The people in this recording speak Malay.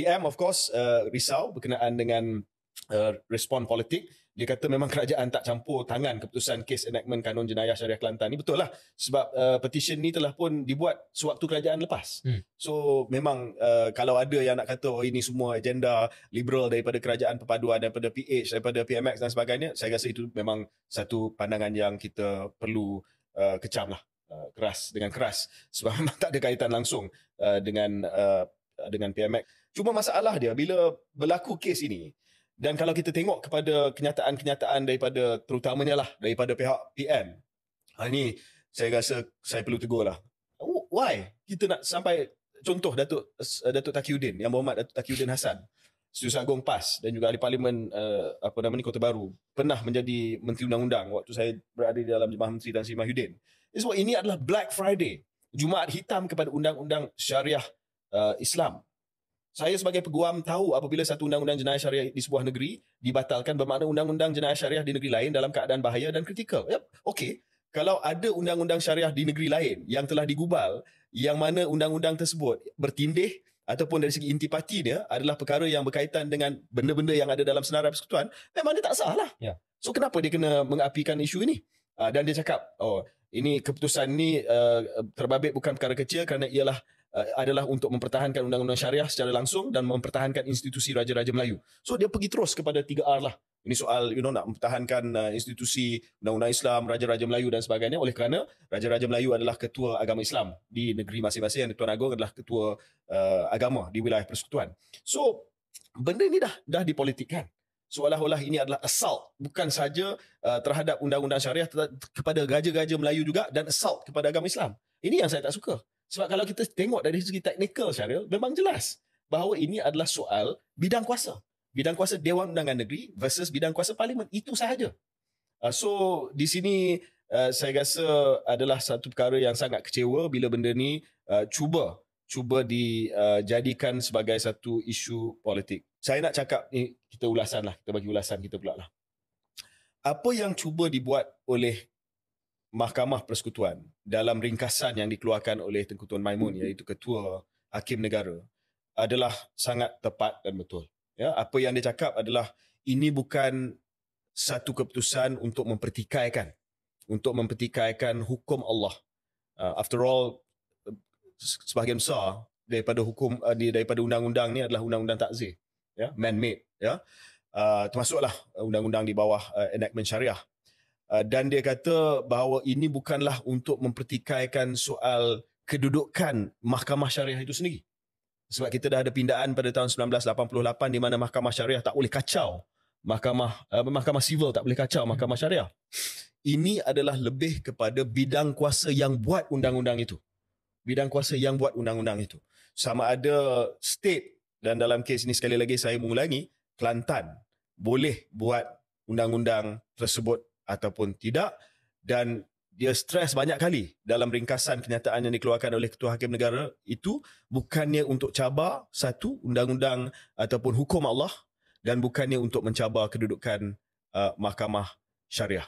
PM of course risau berkenaan dengan respon politik. Dia kata memang kerajaan tak campur tangan keputusan kes enactment kanun jenayah syariah Kelantan ni. Betul lah, sebab petition ni telah pun dibuat sewaktu kerajaan lepas. So memang kalau ada yang nak kata ini semua agenda liberal daripada kerajaan perpaduan, daripada PH, daripada PMX dan sebagainya, saya rasa itu memang satu pandangan yang kita perlu kecam lah dengan keras, sebab memang tak ada kaitan langsung dengan PMX. Cuma masalah dia bila berlaku kes ini, dan kalau kita tengok kepada kenyataan-kenyataan daripada terutamanya lah daripada pihak PM, ini saya rasa saya perlu tegur lah. Why kita nak sampai contoh Datuk Taqiyuddin, Yang Berhormat Datuk Taqiyuddin Hassan, Setiausaha Agung PAS dan juga ahli Parlimen Kota Baru, pernah menjadi Menteri Undang-Undang waktu saya berada di dalam Jemaah Menteri Tan Sri Mahyudin. Sebab ini adalah Black Friday, Jumaat hitam kepada undang-undang syariah Islam. Saya sebagai peguam tahu apabila satu undang-undang jenayah syariah di sebuah negeri dibatalkan, bermakna undang-undang jenayah syariah di negeri lain dalam keadaan bahaya dan kritikal. Yep. Okey, kalau ada undang-undang syariah di negeri lain yang telah digubal, yang mana undang-undang tersebut bertindih ataupun dari segi intipati dia adalah perkara yang berkaitan dengan benda-benda yang ada dalam senarai persekutuan, memang dia tak sah lah. Yeah. So kenapa dia kena mengapikan isu ini? Dan dia cakap, ini keputusan ni terbabit bukan perkara kecil kerana ialah adalah untuk mempertahankan undang-undang syariah secara langsung dan mempertahankan institusi Raja-Raja Melayu. So dia pergi terus kepada 3R lah. Ini soal nak mempertahankan institusi undang-undang Islam, Raja-Raja Melayu dan sebagainya, oleh kerana Raja-Raja Melayu adalah ketua agama Islam di negeri masing-masing, yang Tuan Agong adalah ketua agama di wilayah persekutuan. So benda ini dah dipolitikkan. Seolah-olah ini adalah assault bukan saja terhadap undang-undang syariah, kepada Raja-Raja Melayu juga, dan assault kepada agama Islam. Ini yang saya tak suka. Sebab kalau kita tengok dari segi teknikal Syaril, memang jelas bahawa ini adalah soal bidang kuasa. Bidang kuasa Dewan Undangan Negeri versus bidang kuasa Parlimen. Itu sahaja. So di sini saya rasa adalah satu perkara yang sangat kecewa bila benda ni cuba dijadikan sebagai satu isu politik. Saya nak cakap ni, kita bagi ulasan kita pula lah. Apa yang cuba dibuat oleh Mahkamah Persekutuan dalam ringkasan yang dikeluarkan oleh Tengku Tuan Maimun, iaitu Ketua Hakim Negara, adalah sangat tepat dan betul. Ya, apa yang dia cakap adalah ini bukan satu keputusan untuk mempertikaikan hukum Allah. After all, sebahagian besar daripada daripada undang-undang ni adalah undang-undang takzir, ya, man-made, ya. Termasuklah undang-undang di bawah enactment syariah. Dan dia kata bahawa ini bukanlah untuk mempertikaikan soal kedudukan Mahkamah Syariah itu sendiri. Sebab kita dah ada pindaan pada tahun 1988 di mana Mahkamah Syariah tak boleh kacau Mahkamah Sivil, tak boleh kacau Mahkamah Syariah. Ini adalah lebih kepada bidang kuasa yang buat undang-undang itu. Bidang kuasa yang buat undang-undang itu. Sama ada state, dan dalam kes ini sekali lagi saya mengulangi, Kelantan boleh buat undang-undang tersebut ataupun tidak, dan dia stres banyak kali dalam ringkasan kenyataan yang dikeluarkan oleh Ketua Hakim Negara itu bukannya untuk cabar satu undang-undang ataupun hukum Allah, dan bukannya untuk mencabar kedudukan Mahkamah Syariah.